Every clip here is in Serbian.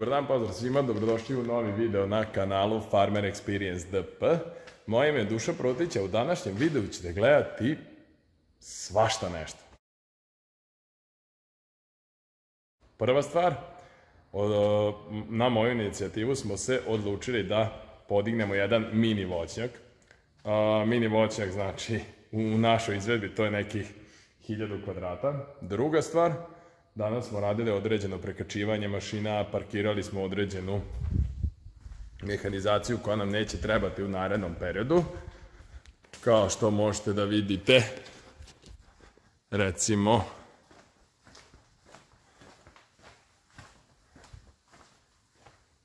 Dobar dan, pozdrav svima, dobrodošli u novi video na kanalu Farmer Experience DP. Moje ime je Dušan Protić, a u današnjem videu ćete gledati svašta nešto. Prva stvar, na moju inicijativu smo se odlučili da podignemo jedan mini voćnjak. Mini voćnjak znači u našoj izvedbi to je nekih 1000 kvadrata. Druga stvar, danas smo radili određeno prekačivanje mašina, parkirali smo određenu mehanizaciju koja nam neće trebati u narednom periodu. Kao što možete da vidite, recimo,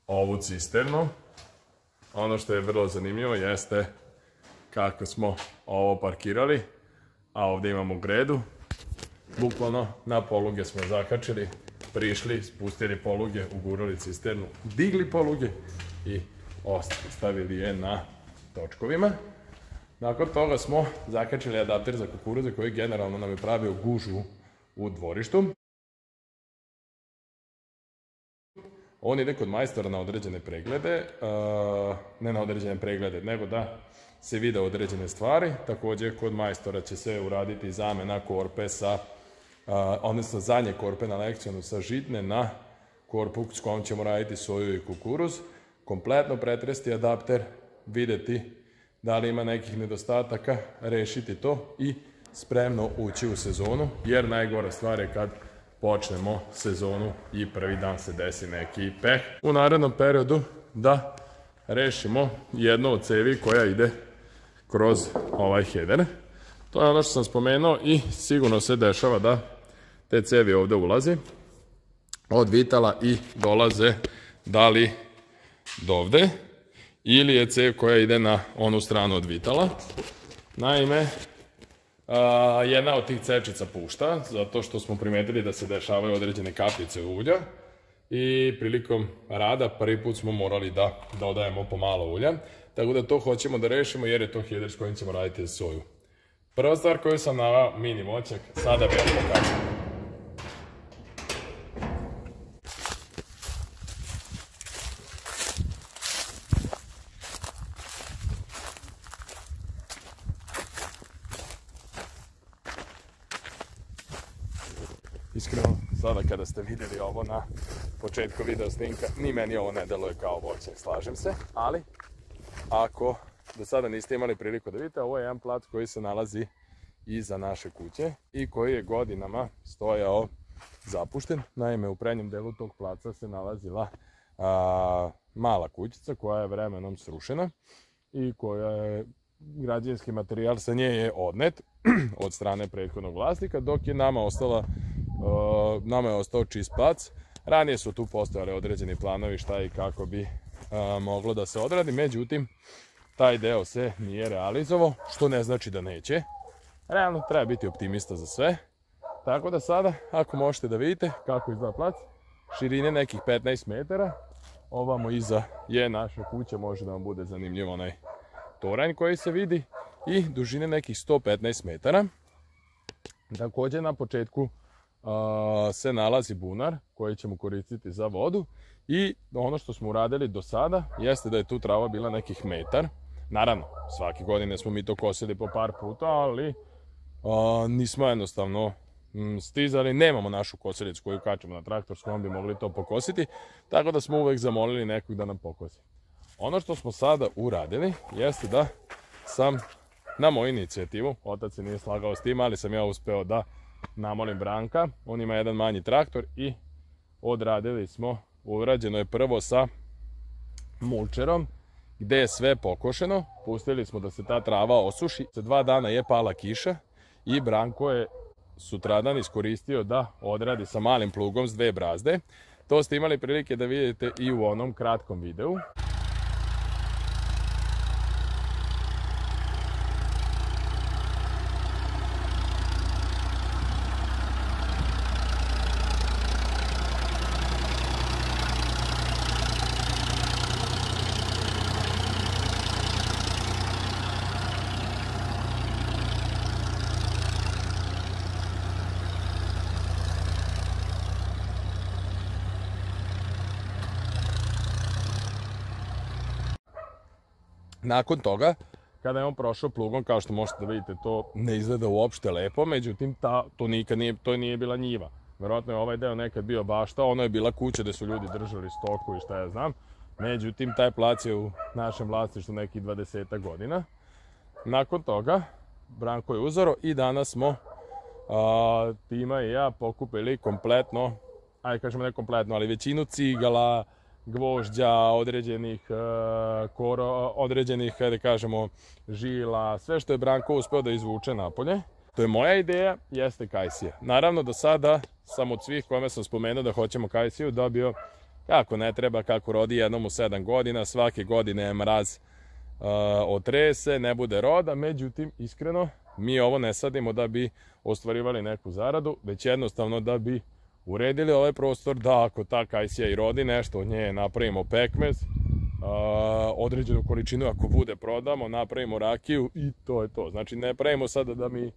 ovu cisternu. Ono što je vrlo zanimljivo jeste kako smo ovo parkirali, a ovdje imamo gredu. Bukvalno na poluge smo zakačili, prišli, spustili poluge, ugurali cisternu, digli poluge i stavili je na točkovima. Nakon toga smo zakačili adapter za kukuruze koji generalno nam je pravio gužvu u dvorištu. On ide kod majstora na određene preglede, ne na određene preglede, nego da se vide određene stvari. Također kod majstora će se uraditi zamena korpe sa, odnosno zadnje korpe na lekcijonu sa žitne na korpu s kojom ćemo raditi soju i kukuruz. Kompletno pretresti adapter, vidjeti da li ima nekih nedostataka, rešiti to i spremno ući u sezonu, jer najgora stvar je kad počnemo sezonu i prvi dan se desi neki peh. U narednom periodu da rešimo jednu od cevi koja ide kroz ovaj header. To je ono što sam spomenuo i sigurno se dešava da te cevi ovdje ulazi od vitala i dolaze da li do ovdje ili je cev koja ide na onu stranu od vitala. Naime, jedna od tih cevčica pušta, zato što smo primetili da se dešavaju određene kapljice ulja i prilikom rada prvi put smo morali da dodajemo pomalo ulja, tako da to hoćemo da rešimo jer je to header s kojim ćemo raditi soju. Prva stvar koju sam naveo, mini voćnjak, sada bih vam pokazao. Iskreno, sada kada ste vidjeli ovo na početku video snimka, ni meni ovo ne deluje kao voćnjak, slažem se, ali ako do sada niste imali priliku da vidite, ovo je jedan plac koji se nalazi iza naše kuće i koji je godinama stojao zapušten. Naime, u prednjem delu tog placa se nalazila mala kućica koja je vremenom srušena i koja je građevinski materijal sa nje je odnet od strane prethodnog vlasnika, dok je nama je ostao čist plac. Ranije su tu postojali određeni planovi šta i kako bi moglo da se odradi, međutim taj deo se nije realizovao, što ne znači da neće. Realno treba biti optimista za sve. Tako da sada, ako možete da vidite kako izgleda plac, širine nekih 15 metara, ovamo iza je naša kuća, može da vam bude zanimljiv onaj toranj koji se vidi, i dužine nekih 115 metara. Također na početku se nalazi bunar koji ćemo koristiti za vodu i ono što smo uradili do sada jeste da je tu trava bila nekih metar. Naravno, svake godine smo mi to kosili po par puta, ali nismo jednostavno stizali, nemamo našu kosilicu koju kačemo na traktor s kojom bi mogli to pokositi, tako da smo uvek zamolili nekog da nam pokosi. Ono što smo sada uradili jeste da sam na moju inicijativu, otac se nije slagao s tim, ali sam ja uspeo da namolim Branka, on ima jedan manji traktor i odradili smo, urađeno je prvo sa mulčerom gdje je sve pokošeno, pustili smo da se ta trava osuši. Za 2 dana je pala kiša i Branko je sutradan iskoristio da odradi sa malim plugom s 2 brazde. To ste imali prilike da vidite i u onom kratkom videu. Nakon toga, kada je on prošao plugom, kao što možete da vidite, to ne izgleda uopšte lepo, međutim, to nije bila njiva. Verovatno je ovaj deo nekad bio bašta, ono je bila kuća gde su ljudi držali stoku i šta ja znam. Međutim, taj plac je u našem vlasništvu nekih 20 godina. Nakon toga, Branko je uzoro i danas smo Tima i ja pokupili kompletno, ajde kažemo ne kompletno, ali većinu cigala, gvožđa, određenih, da kažemo, žila, sve što je Branko uspeo da izvuče napolje. To je moja ideja, jeste kajsija. Naravno, do sada sam od svih kome sam spomenuo da hoćemo kajsiju dobio kako ne treba, kako rodi jednom u 7 godina, svake godine je mraz otrese, ne bude roda, međutim, iskreno, mi ovo ne sadimo da bi ostvarivali neku zaradu, već jednostavno da bi uredili ovaj prostor, da ako ta kajsija i rodi nešto, od nje napravimo pekmez, određenu količinu ako bude prodamo, napravimo rakiju i to je to. Znači ne pravimo sada da mi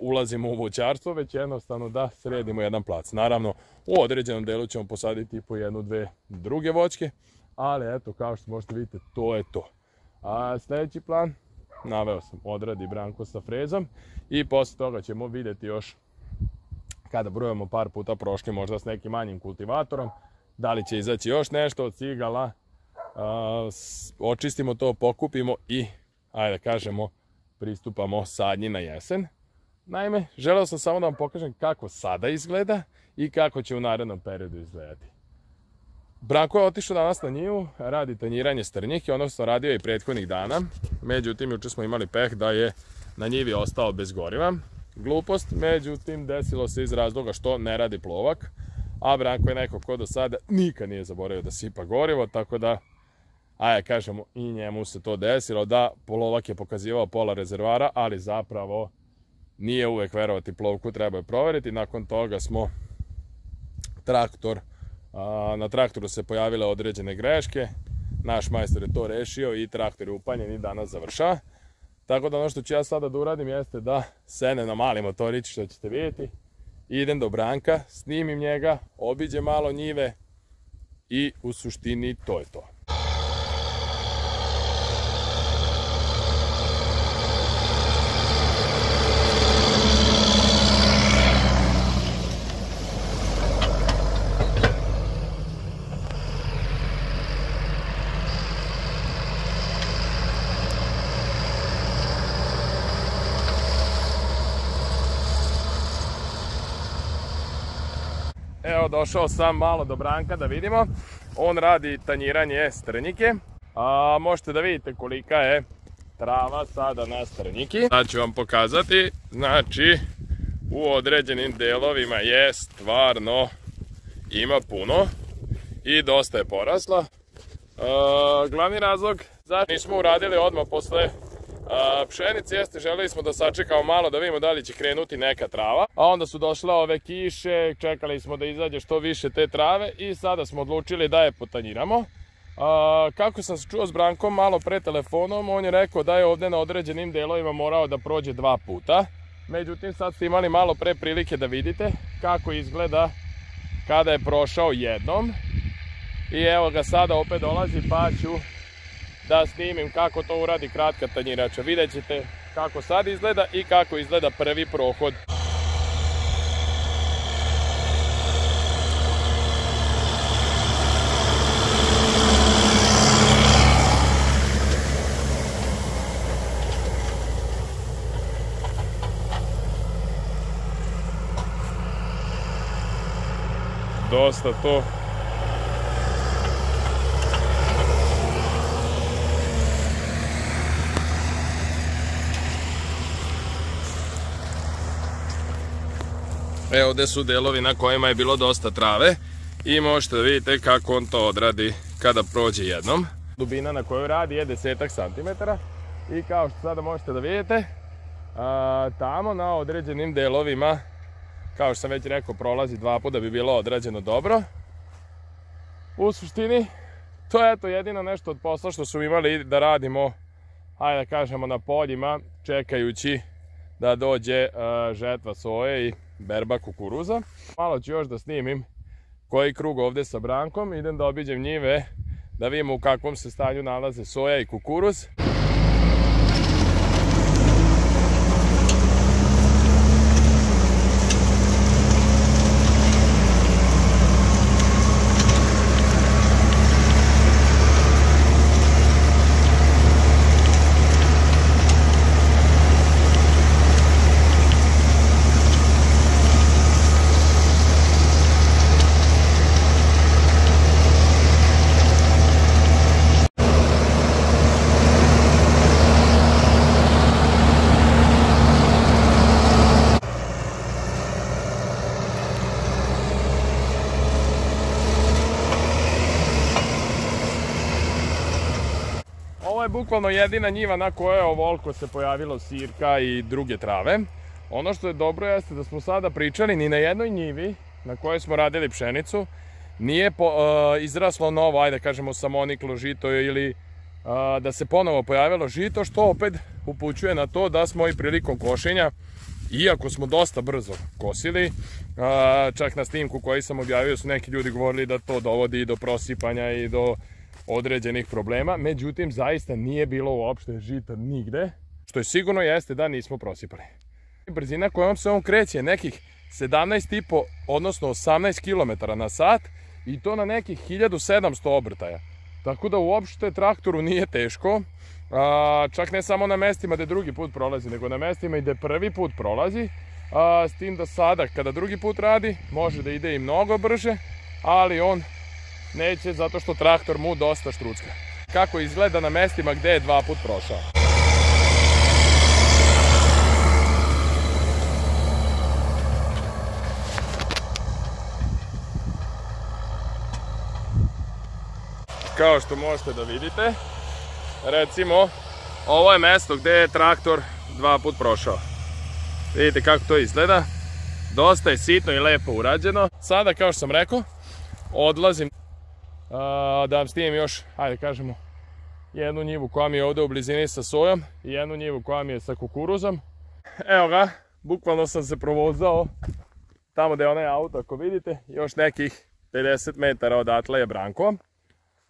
ulazimo u voćarstvo, već jednostavno da sredimo jedan plac. Naravno, u određenom delu ćemo posaditi po jednu, dve druge voćke, ali eto, kao što možete vidjeti, to je to. A sljedeći plan, naveo sam, odradi Branko sa frezom i posle toga ćemo vidjeti još kada brojamo par puta prošli, možda s nekim manjim kultivatorom, da li će izaći još nešto od cigala, očistimo to, pokupimo i, ajde da kažemo, pristupamo sadnji na jesen. Naime, želeo sam samo da vam pokažem kako sada izgleda i kako će u narednom periodu izgledati. Branko je otišao danas na njivu, radi tanjiranje strnjike, odnosno radio i prethodnih dana. Međutim, juče smo imali peh da je na njivi ostao bez goriva. Glupost, međutim, desilo se iz razloga što ne radi plovak, a Branko je neko ko do sada nikad nije zaboravio da sipa gorivo, tako da, ajde kažemo, i njemu se to desilo da plovak je pokazivao pola rezervara, ali zapravo nije uvek verovati plovku, treba je proveriti. Nakon toga smo na traktoru se pojavile određene greške, naš majstor je to rešio i traktor je upaljen i danas završava. Tako da ono što ću ja sada da uradim jeste da sene na mali motorić, što ćete vidjeti, idem do Branka, snimim njega, obiđem malo njive i u suštini to je to. Evo, došao sam malo do Branka da vidimo. On radi tanjiranje strnjike. Možete da vidite kolika je trava sada na strnjiki. Sad ću vam pokazati. Znači, u određenim delovima je stvarno ima puno i dosta je porasla. Glavni razlog zašto nismo uradili odmah posle pšenice jeste, želeli smo da sačekamo malo da vidimo da li će krenuti neka trava, a onda su došle ove kiše, čekali smo da izađe što više te trave i sada smo odlučili da je potanjiramo. Kako sam se čuo s Brankom malo pre telefonom, on je rekao da je ovde na određenim delovima morao da prođe 2 puta. Međutim, sad ste imali malo pre prilike da vidite kako izgleda kada je prošao jednom. I evo ga sada opet dolazi, pa ću da snimim kako to uradi kratka tanjirača. Vidjet ćete kako sad izgleda i kako izgleda prvi prohod. Dosta to. Evo ovdje su delovi na kojima je bilo dosta trave i možete da vidite kako on to odradi kada prođe jednom. Dubina na kojoj radi je 10 cm i kao što sada možete da vidite, tamo na određenim delovima, kao što sam već rekao, prolazi 2 puta da bi bilo odrađeno dobro. U suštini, to je eto jedino nešto od posla što su imali da radimo, hajde da kažemo, na poljima, čekajući da dođe žetva soje i berba kukuruza. Malo ću još da snimim koji krug ovde sa Brankom, idem da obiđem njive, da vidimo u kakvom se stanju nalaze soja i kukuruz. Ovo je bukvalno jedina njiva na kojoj je ovoliko se pojavilo sirka i druge trave. Ono što je dobro jeste da smo sada pričali ni na jednoj njivi na kojoj smo radili pšenicu nije izraslo novo, ajde kažemo samoniklo žito ili da se ponovo pojavilo žito, što opet upućuje na to da smo i prilikom košenja, iako smo dosta brzo kosili, čak na snimku koji sam objavio su neki ljudi govorili da to dovodi i do prosipanja i do određenih problema, međutim zaista nije bilo uopšte žita nigde, što je sigurno jeste da nismo prosipali. Brzina kojom se on kreće nekih 17,5 odnosno 18 km na sat i to na nekih 1700 obrtaja. Tako da uopšte traktoru nije teško, čak ne samo na mestima gde drugi put prolazi, nego na mestima i gde prvi put prolazi, s tim da sada kada drugi put radi može da ide i mnogo brže, ali on neće zato što traktor mu dosta štrucka. Kako izgleda na mestima gde je dva put prošao. Kao što možete da vidite, recimo ovo je mesto gde je traktor dva put prošao. Vidite kako to izgleda. Dosta je sitno i lepo urađeno. Sada, kao što sam rekao, odlazim da vam snimim još, ajde kažemo, jednu njivu koja mi je ovde u blizini sa sojom i jednu njivu koja mi je sa kukuruzom. Evo ga, bukvalno sam se provozao tamo gde je onaj auto, ako vidite, još nekih 50 metara odatle je Branko.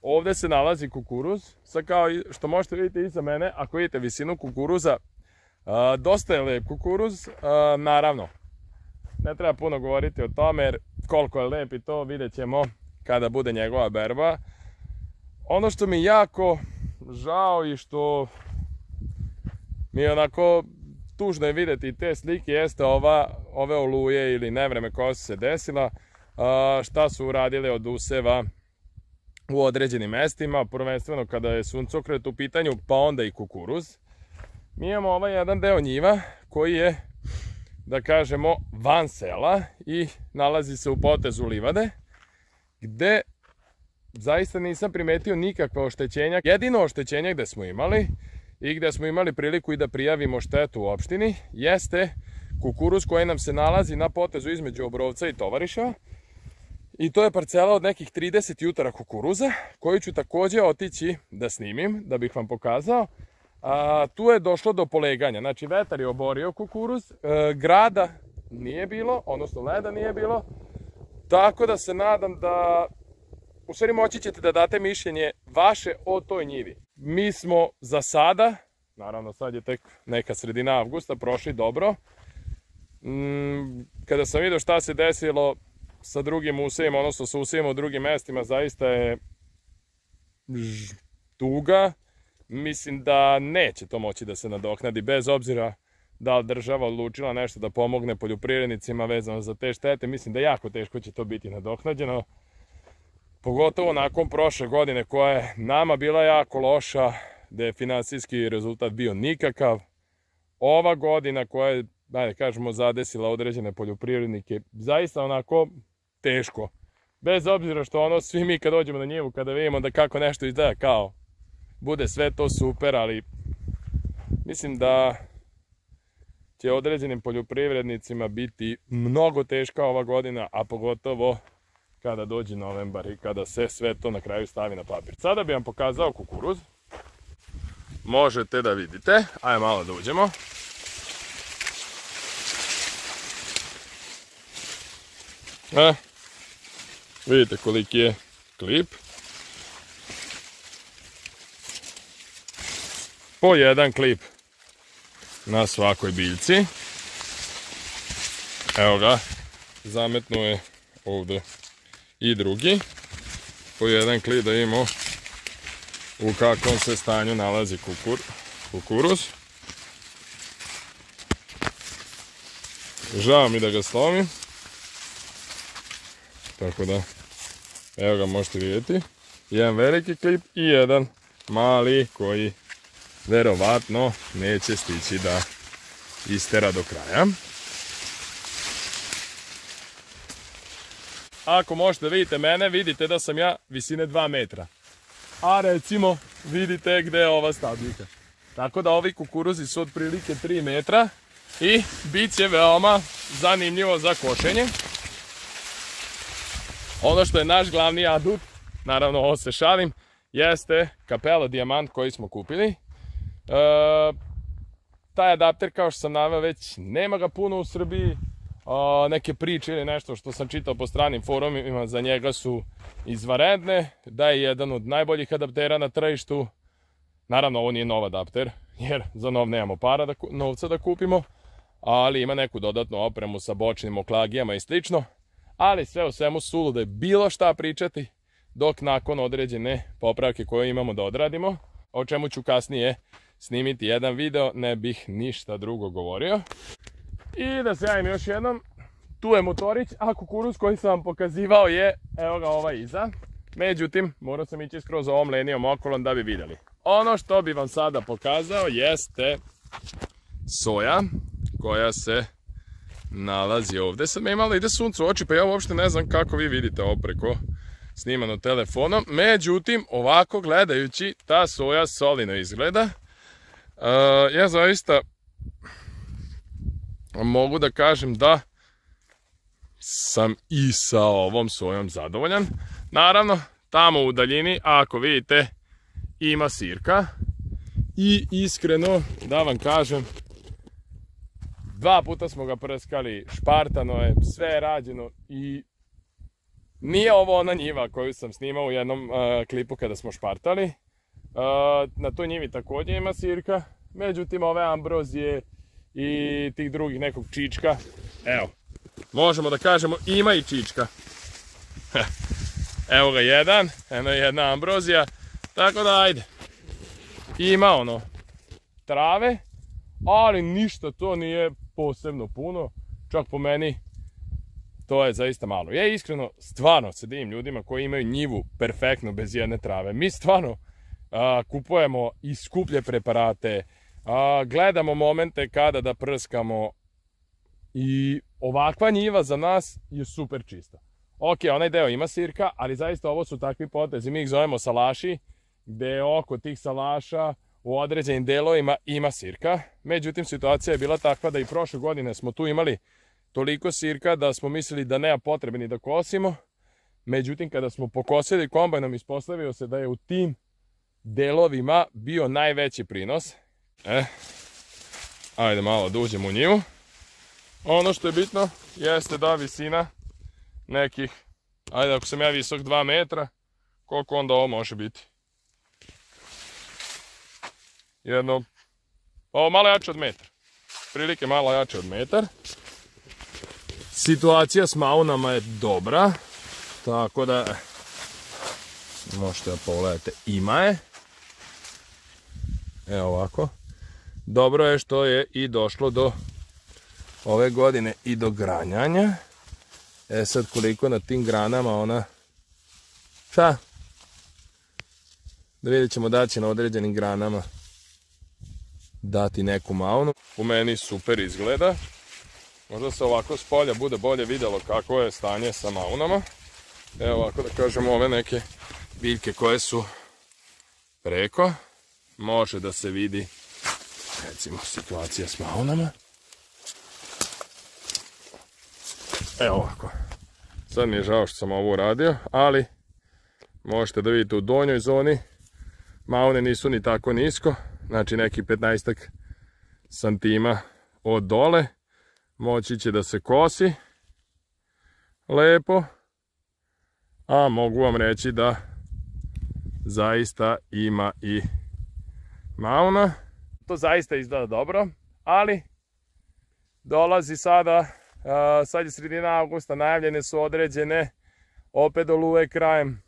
Ovde se nalazi kukuruz, sad kao što možete vidjeti iza mene, ako vidite visinu kukuruza, dosta je lep kukuruz, naravno, ne treba puno govoriti o tome jer koliko je lep i to vidjet ćemo kada bude njegova berba. Ono što mi jako žao i što mi je onako tužno je vidjeti te slike jeste ove oluje ili nevreme koja su se desila, šta su uradili od useva u određenim mestima, prvenstveno kada je suncokret u pitanju, pa onda i kukuruz. Mi imamo ovaj jedan deo njiva koji je, da kažemo, van sela i nalazi se u potezu livade, gde zaista nisam primetio nikakva oštećenja. Jedino oštećenje gde smo imali i gde smo imali priliku i da prijavimo štetu u opštini jeste kukuruz koji nam se nalazi na potezu između Obrovca i Tovariševa. I to je parcela od nekih 30 jutara kukuruza, koju ću takođe otići da snimim, da bih vam pokazao. Tu je došlo do poleganja, znači vetar je oborio kukuruz, grada nije bilo, odnosno leda nije bilo, tako da se nadam da, u stvari moći ćete da date mišljenje vaše o toj njivi. Mi smo za sada, naravno sad je tek neka sredina avgusta, prošli dobro. Kada sam vidio šta se desilo sa drugim usevima, odnosno sa usevima u drugim mestima, zaista je tuga. Mislim da neće to moći da se nadoknadi, bez obzira da li država odlučila nešto da pomogne poljoprivrednicima vezano za te štete. Mislim da jako teško će to biti nadoknađeno. Pogotovo nakon prošle godine koja je nama bila jako loša, da je finansijski rezultat bio nikakav. Ova godina koja je, da kažemo, zadesila određene poljoprivrednike, zaista onako teško. Bez obzira što ono, svi mi kad dođemo na njivu, kada vidimo da kako nešto izgleda, kao bude sve to super, ali mislim da će određenim poljoprivrednicima biti mnogo teška ova godina, a pogotovo kada dođe novembar i kada se sve to na kraju stavi na papir. Sada bih vam pokazao kukuruz. Možete da vidite. Ajde malo da uđemo. Vidite koliki je klip. po jedan klip na svakoj biljci. Evo ga, zametnuo je ovdje i drugi. Po jedan klip da imamo u kakvom se stanju nalazi kukuruz. Žao mi da ga slomim. Tako da, evo ga možete vidjeti. Jedan veliki klip i jedan mali koji verovatno neće stići da istera do kraja. Ako možete vidite mene, vidite da sam ja visine 2 metra. A recimo vidite gdje je ova stabljika. Tako da ovi kukuruzi su otprilike 3 metra i bit će veoma zanimljivo za košenje. Ono što je naš glavni adut, naravno ovo se šalim, jeste Capello Diamant koji smo kupili. Taj adapter, kao što sam naveo već, nema ga puno u Srbiji. Neke priče ili nešto što sam čitao po stranim forumima za njega su izvanredne, da je jedan od najboljih adaptera na tržištu. Naravno, ovo nije nov adapter, jer za nov nemamo novca da kupimo, ali ima neku dodatnu opremu sa bočnim oklagijama i slično. Ali sve u svemu suludo je bilo šta pričati, dok nakon određene popravke koje imamo da odradimo, o čemu ću kasnije snimiti jedan video, ne bih ništa drugo govorio. I da se javim još jednom, tu je motorić, a kukuruz koji sam vam pokazivao je, evo ga ovaj iza. Međutim, morao sam ići skroz ovom linijom okolom da bi vidjeli. Ono što bi vam sada pokazao jeste soja koja se nalazi ovdje. Sad me imalo ide sunce u oči, pa ja uopšte ne znam kako vi vidite ovo preko snimano telefonom. Međutim, ovako gledajući, ta soja solidno izgleda. Ja zaista mogu da kažem da sam i sa ovom sojom zadovoljan. Naravno, tamo u daljini, ako vidite, ima sirka. I iskreno, da vam kažem, 2 puta smo ga prskali, špartano je, sve je rađeno i nije ovo ona njiva koju sam snimao u jednom klipu kada smo špartali. Na toj njivi također ima sirka, međutim ove ambrozije i tih drugih nekog čička, evo, možemo da kažemo ima i čička. Evo ga jedan, jedna ambrozija, tako da ajde, ima ono trave, ali ništa to nije posebno puno, čak po meni to je zaista malo. Ja iskreno stvarno se divim ljudima koji imaju njivu perfektno bez jedne trave. Mi stvarno kupujemo i skuplje preparate, gledamo momente kada da prskamo i ovakva njiva za nas je super čista. Ok, onaj deo ima sirka, ali zaista ovo su takvi potezi, mi ih zovemo salaši, gde oko tih salaša u određenim delovima ima sirka. Međutim, situacija je bila takva da i prošle godine smo tu imali toliko sirka da smo mislili da nema potrebe ni da kosimo. Međutim, kada smo pokosili kombajnom, ispostavio se da je u tim delovima bio najveći prinos. Ajde malo da uđemo u njivu. Ono što je bitno jeste da visina nekih, ajde ako sam ja visok 2 metra, koliko onda ovo može biti? Jedno, ovo malo jače od metra. Prilike malo jače od metar. Situacija s maunama je dobra, tako da možete da pogledate, ima je. Evo ovako. Dobro je što je i došlo do ove godine i do granjanja. Sad koliko na tim granama ona, šta? Da vidjet ćemo da će na određenim granama dati neku maunu. U meni super izgleda. Možda se ovako s polja bude bolje vidjelo kako je stanje sa maunama. Evo ovako da kažemo ove neke biljke koje su preko. Može da se vidi recimo situacija s maunama. Evo ovako. Sad mi je žao što sam ovo uradio, ali možete da vidite u donjoj zoni maune nisu ni tako nisko, znači neki 15 santima od dole. Moći će da se kosi lepo, a mogu vam reći da zaista ima i mauna. To zaista izgleda dobro, ali dolazi sada, sad je sredina avgusta, najavljene su određene opet oluje krajem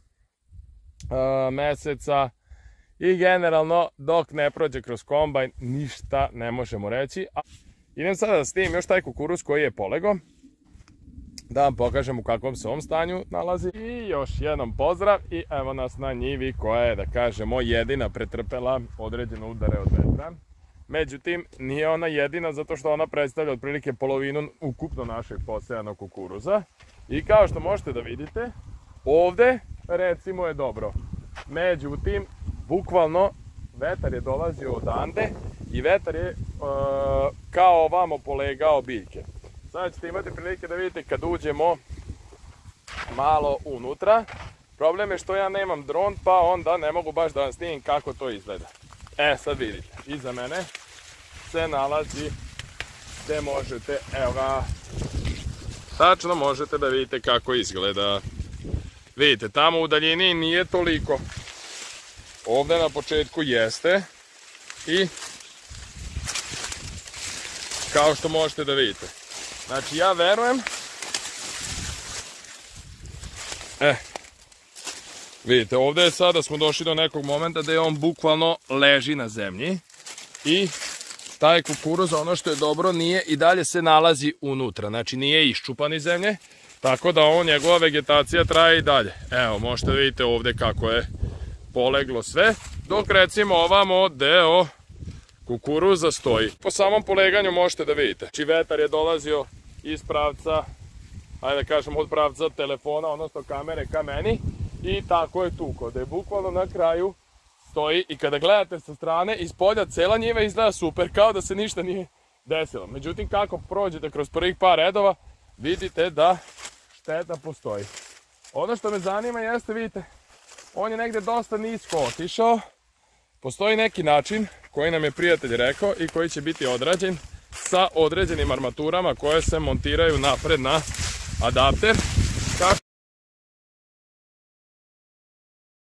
meseca i generalno dok ne prođe kroz kombajn ništa ne možemo reći. Idem sada da snimim još taj kukuruz koji je polego, da vam pokažem u kakvom se ovom stanju nalazi. I još jednom pozdrav i evo nas na njivi koja je, da kažemo, jedina pretrpela određene udare od vetra. Međutim, nije ona jedina zato što ona predstavlja otprilike polovinu ukupno našeg posejanog kukuruza. I kao što možete da vidite, ovde recimo je dobro. Međutim, bukvalno vetar je dolazio odande i vetar je kao ovamo polegao biljke. Sada ćete imati prilike da vidite kad uđemo malo unutra. Problem je što ja nemam dron, pa onda ne mogu baš da vam snimim kako to izgleda. Sad vidite, iza mene se nalazi gde možete, evo ga, tačno možete da vidite kako izgleda. Vidite, tamo u daljini nije toliko. Ovde na početku jeste i kao što možete da vidite. Znači ja verujem, vidite, ovde je sada smo došli do nekog momenta da je on bukvalno leži na zemlji i taj kukuruz, ono što je dobro, nije i dalje se nalazi unutra, znači nije iščupan iz zemlje, tako da njegova vegetacija traje i dalje. Evo, možete vidite ovde kako je poleglo sve, dok recimo ovamo deo kukuruza stoji. Po samom poleganju možete da vidite, znači vetar je dolazio iz pravca, ajde da kažem od pravca telefona, odnosno kamere ka meni i tako je tuko, da je bukvalno na kraju stoji i kada gledate sa strane, ispolja cela njiva izgleda super, kao da se ništa nije desilo. Međutim, kako prođete kroz prvih par redova, vidite da šteta postoji. Ono što me zanima jeste, vidite, on je negde dosta nisko otišao. Postoji neki način koji nam je prijatelj rekao i koji će biti odrađen sa određenim armaturama koje se montiraju napred na adapter